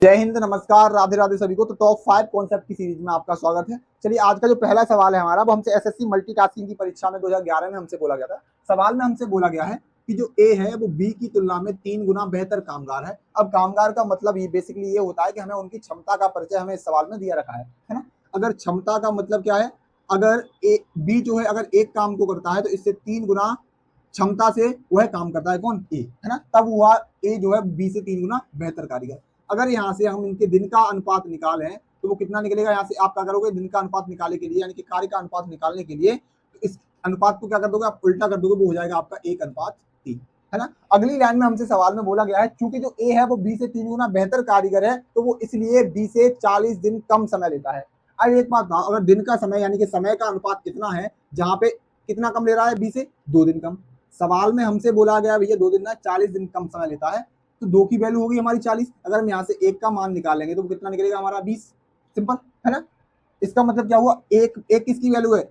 जय हिंद, नमस्कार, राधे राधे सभी को। तो टॉप 5 कॉन्सेप्ट की सीरीज में आपका स्वागत है। चलिए, आज का जो पहला सवाल है हमारा, वो हमसे एसएससी मल्टीटास्किंग की परीक्षा में 2011 में हमसे बोला गया था। सवाल में हमसे बोला गया है कि जो ए है वो बी की तुलना में 3 गुना बेहतर कामगार है। अब कामगार का मतलब ये बेसिकली ये होता है कि हमें उनकी क्षमता का परिचय हमें इस सवाल में दिया रखा है ना। अगर क्षमता का मतलब क्या है, अगर ए बी जो है अगर एक काम को करता है तो इससे 3 गुना क्षमता से वह काम करता है। कौन? ए, है ना। तब हुआ ए जो है बी से 3 गुना बेहतर कारीगर। अगर यहाँ से हम इनके दिन का अनुपात निकालें तो वो कितना निकलेगा? यहाँ से आप क्या करोगे, दिन का अनुपात निकालने के लिए यानी कि कार्य का अनुपात निकालने के लिए तो इस अनुपात को क्या कर दोगे, आप उल्टा कर दोगे, वो हो जाएगा आपका 1:3, है ना। अगली लाइन में हमसे सवाल में बोला गया है, चूंकि जो ए है वो बी से 3 गुना बेहतर कारीगर है तो वो इसलिए बी से 40 दिन कम समय लेता है। अब एक बात बताओ, अगर दिन का समय यानी कि समय का अनुपात कितना है, जहां पे कितना कम ले रहा है बी से? 2 दिन कम। सवाल में हमसे बोला गया भैया 2 दिन ना 40 दिन कम समय लेता है, तो 2 की वैल्यू होगी हमारी 40। अगर हम यहाँ से 1 का मान निकालेंगे तो कितना निकलेगा हमारा? 20। सिंपल, है ना। इसका मतलब क्या हुआ, एक एक किसकी वैल्यू है?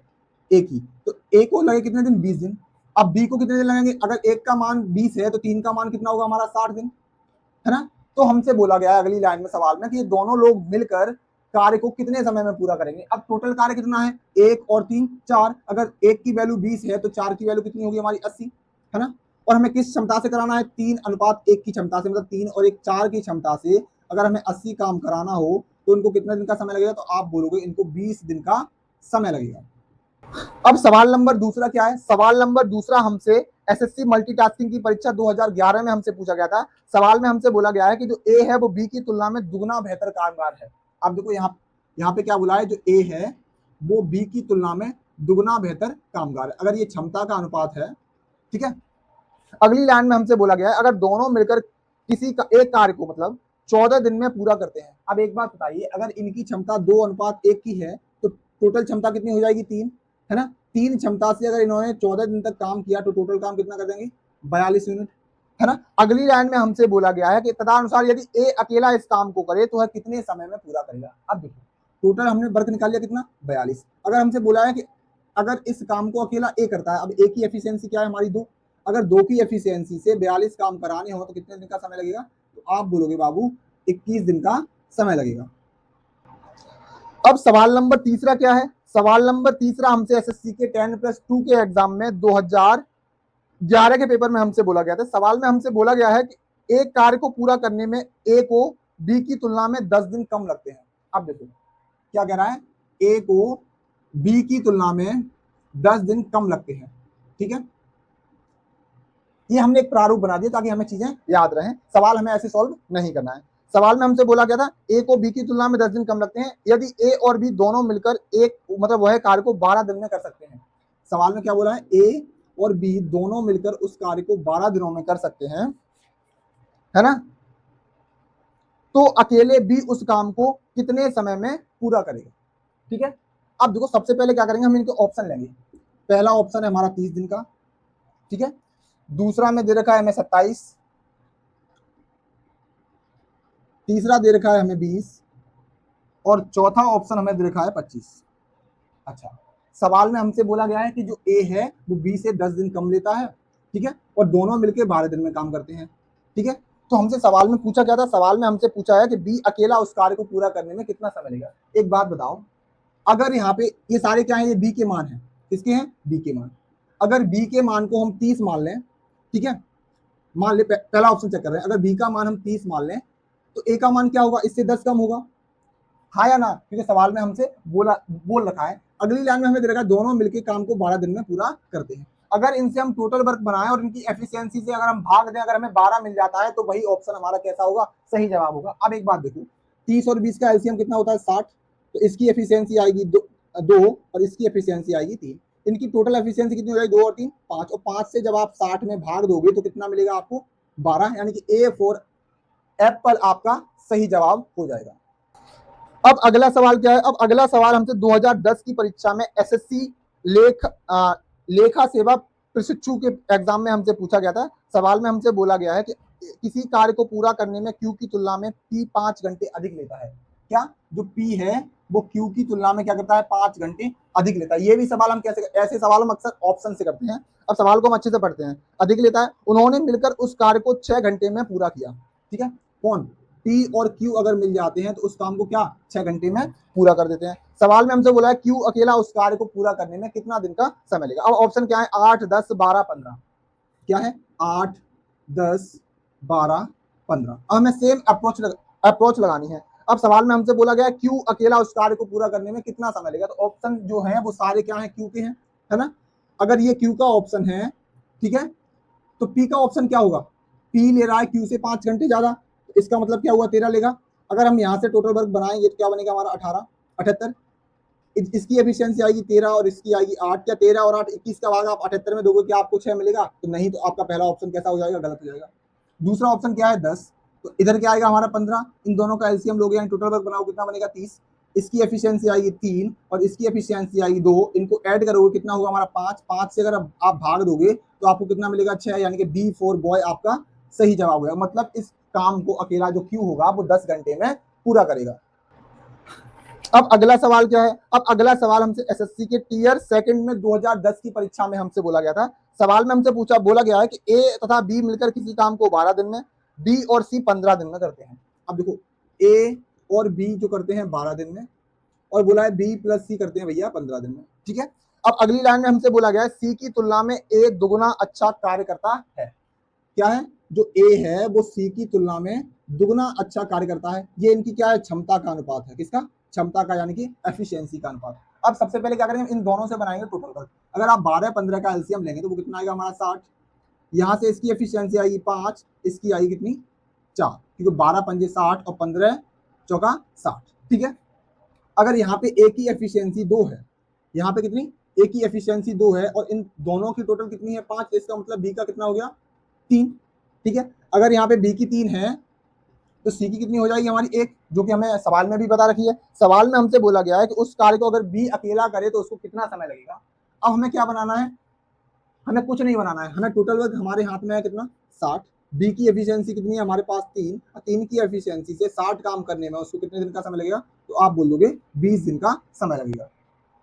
ए की। तो ए को लगे कितने दिन? 20 दिन। अब बी को कितने दिन लगेंगे? अगर एक का मान 20 है तो 3 का मान कितना होगा हमारा? 60 दिन, है ना। तो हमसे बोला गया है अगली लाइन में सवाल में कि ये दोनों लोग मिलकर कार्य को कितने समय में पूरा करेंगे। अब टोटल कार्य कितना है? 1 और 3 4। अगर 1 की वैल्यू 20 है तो 4 की वैल्यू कितनी होगी हमारी? 80, है ना। और हमें किस क्षमता से कराना है? 3:1 की क्षमता से, मतलब 3 और 1 4 की क्षमता से अगर हमें 80 काम कराना हो तो इनको कितने दिन का समय लगेगा? तो आप बोलोगे इनको 20 दिन का समय लगेगा। अब सवाल नंबर दूसरा क्या है? सवाल नंबर दूसरा हमसे एसएससी मल्टीटास्किंग की परीक्षा 2011 में हमसे पूछा गया था। सवाल में हमसे बोला गया है कि जो ए है वो बी की तुलना में दुगना बेहतर कामगार है। अब देखो यहाँ पे क्या बोला है, जो ए है वो बी की तुलना में दुगना बेहतर कामगार है। अगर ये क्षमता का अनुपात है, ठीक है। अगली लाइन में हमसे बोला गया है अगर दोनों मिलकर किसी का एक कार्य को मतलब 14 दिन में पूरा करते हैं। अब एक बात बताइए, अगर इनकी क्षमता 2:1 की है तो टोटल क्षमता कितनी हो जाएगी? 3, है ना। 3 क्षमता से अगर इन्होंने 14 दिन तक काम किया तो टोटल काम कितना कर देंगे? 42 यूनिट, है ना। अगली लाइन में हमसे बोला गया है कि तदनुसार यदि ए अकेला इस काम को करे तो वह कितने समय में पूरा करेगा। अब देखो, टोटल हमने वर्क निकाल लिया कितना? 42। अगर हमसे बोला है कि अगर इस काम को अकेला ए करता है, अब ए की एफिशिएंसी क्या है हमारी? 2। अगर 2 की एफिशिएंसी से 42 काम कराने हो तो कितने दिन का समय लगेगा? तो आप बोलोगे बाबू 21 दिन का समय लगेगा। अब सवाल नंबर तीसरा क्या है? सवाल नंबर तीसरा हमसे एसएससी के 10+2 के एग्जाम में 2011 के पेपर में हमसे बोला गया था। सवाल में हमसे बोला गया है कि एक कार्य को पूरा करने में ए को बी की तुलना में 10 दिन कम लगते हैं। अब देखो क्या कह रहा है, ए को बी की तुलना में 10 दिन कम लगते हैं, ठीक है। ये हमने एक प्रारूप बना दिया ताकि हमें चीजें याद रहें। सवाल हमें ऐसे सॉल्व नहीं करना है। सवाल में हमसे बोला गया था ए को बी की तुलना में 10 दिन कम लगते हैं यदि ए और बी दोनों मिलकर एक मतलब वह कार्य को 12 दिन में कर सकते हैं। सवाल में क्या बोला है? ए और बी दोनों मिलकर उस कार्य को 12 दिनों में कर सकते हैं, है ना। तो अकेले बी उस काम को कितने समय में पूरा करेगा, ठीक है। अब देखो, सबसे पहले क्या करेंगे, हम इनके ऑप्शन लेंगे। पहला ऑप्शन है हमारा 30 दिन का, ठीक है। दूसरा में दे रखा है हमें 27, तीसरा दे रखा है हमें 20 और चौथा ऑप्शन हमें दे रखा है 25। अच्छा, सवाल में हमसे बोला गया है कि जो ए है वो बी से 10 दिन कम लेता है, ठीक है, और दोनों मिलकर 12 दिन में काम करते हैं, ठीक है। तो हमसे सवाल में पूछा क्या था? सवाल में हमसे पूछा है कि बी अकेला उस कार्य को पूरा करने में कितना समय लगेगा। एक बात बताओ, अगर यहाँ पे ये सारे क्या है, ये बी के मान है। किसके हैं? बी के मान। अगर बी के मान को हम 30 मान लें, ठीक है, मान ले पहला ऑप्शन चेक कर रहे हैं, अगर बी का मान हम 30 मान लें तो ए का मान क्या होगा? इससे 10 कम होगा, हाँ या ना? क्योंकि सवाल में हमसे बोल रखा है। अगली लाइन में हमें दे रखा है दोनों मिलकर काम को 12 दिन में पूरा करते हैं। अगर इनसे हम टोटल वर्क बनाएं और इनकी एफिशिएंसी से अगर हम भाग दें, अगर हमें 12 मिल जाता है तो वही ऑप्शन हमारा कैसा होगा? सही जवाब होगा। अब एक बात देखो, 30 और 20 का एलसीएम कितना होता है? 60। तो इसकी एफिशिएंसी आएगी 2 और इसकी एफिशिएंसी आएगी 3। इनकी टोटल एफिशिएंसी कितनी हो जाएगी? 2 और 3 5, और 5 से जब आप 60 में भाग दोगे तो कितना मिलेगा आपको? 12, यानी कि ए फॉर एप्पल आपका सही जवाब हो जाएगा। अब अगला सवाल क्या है? अब अगला सवाल हमसे 2010 की परीक्षा में एसएससी लेखा सेवा प्रशिक्षु के एग्जाम में हमसे पूछा गया था। सवाल में हमसे बोला गया है कि किसी कार्य को पूरा करने में क्यू की तुलना में पी 5 घंटे अधिक लेता है। क्या? जो पी है वो क्यू की तुलना में क्या करता है? 5 घंटे अधिक लेता है। ये भी सवाल हम कैसे, ऐसे सवाल हम अक्सर ऑप्शन से करते हैं। अब सवाल को हम अच्छे से पढ़ते हैं। अधिक लेता है, उन्होंने मिलकर उस कार्य को 6 घंटे में पूरा किया, ठीक है। कौन? P और Q अगर मिल जाते हैं तो उस काम को क्या 6 घंटे में पूरा कर देते हैं। सवाल में हमसे बोला है Q अकेला उस कार्य को पूरा करने में कितना दिन का समय लेगा। अब ऑप्शन क्या है 8, 10, 12, 15। क्या है 8, 10, 12, 15। अब हमें सेम अप्रोच लगानी है। अब सवाल में हमसे बोला गया है Q अकेला उस कार्य को पूरा करने में कितना समय लेगा। तो ऑप्शन जो है वो सारे क्या है Q के हैं, है ना। अगर ये Q का ऑप्शन है, ठीक है, तो P का ऑप्शन क्या होगा, P ले रहा है Q से 5 घंटे ज्यादा, तो इसका मतलब क्या हुआ 13 लेगा। अगर हम यहाँ से टोटल वर्क बनाएंगे तो क्या बनेगा हमारा 18, 78। इसकी एफिशिएंसी आएगी 13 और इसकी आएगी 8। क्या 13 और 8 21 का भाग आप 78 में दोगे क्या आपको 6 मिलेगा, तो नहीं, तो आपका पहला ऑप्शन कैसा हो जाएगा, गलत हो जाएगा। दूसरा ऑप्शन क्या है 10, तो इधर क्या आएगा हमारा 15। इन दोनों का एलसीएम लोगे यानी टोटल वर्क बनाओ कितना बनेगा 30। इसकी एफिशिएंसी आएगी 3 और इसकी एफिशिएंसी आएगी 2। इनको ऐड करोगे कितना होगा हमारा 5। 5 से अगर आप भाग दोगे तो आपको कितना मिलेगा 6, यानी कि बी फॉर बॉय आपका सही जवाब होगा। मतलब इस काम को अकेला जो Q होगा वो 10 घंटे में पूरा करेगा। अब अगला सवाल क्या है, अब अगला सवाल हमसे एसएससी के टीयर सेकंड में 2010 की परीक्षा में हमसे बोला गया था। सवाल में हमसे बोला गया है कि ए तथा बी मिलकर किसी काम को 12 दिन में, बी और सी 15 दिन में करते हैं। अब देखो ए और बी जो करते हैं 12 दिन में, और बोला है बी प्लस सी करते हैं भैया 15 दिन में, ठीक है। अब अगली लाइन में हमसे बोला गया है सी की तुलना में ए दुगुना अच्छा कार्य करता है। क्या है, जो ए है वो सी की तुलना में दुगुना अच्छा कार्य करता है। ये इनकी क्या है, क्षमता का अनुपात है। किसका, क्षमता का, यानी कि एफिशिएंसी का अनुपात। अब सबसे पहले क्या करेंगे, इन दोनों से बनाएंगे टोटल वर्क। अगर आप 12, 15 का एलसीएम लेंगे तो वो कितना आएगा हमारा 60। यहाँ से इसकी एफिशिएंसी आएगी 5, इसकी आएगी कितनी 4, क्योंकि 12 पंजे 60 और 15 चौका 60, ठीक है। अगर यहाँ पे ए की एफिशिएंसी 2 है, यहाँ पे कितनी, ए की एफिशिएंसी 2 है और इन दोनों की टोटल कितनी है 5, इसका मतलब बी का कितना हो गया 3, ठीक है। अगर यहाँ पे बी की 3 है तो सी की कितनी हो जाएगी हमारी 1, जो कि हमें सवाल में भी बता रखी है। सवाल में हमसे बोला गया है कि उस कार्य को अगर बी अकेला करे तो उसको कितना समय लगेगा। अब हमें क्या बनाना है, हमें कुछ नहीं बनाना है, हमें टोटल वर्क हमारे हाथ में है कितना 60। बी की एफिशिएंसी कितनी है हमारे पास 3, और 3 की एफिशिएंसी से 60 काम करने में उसको कितने दिन का समय लगेगा, तो आप बोल दोगे 20 दिन का समय लगेगा।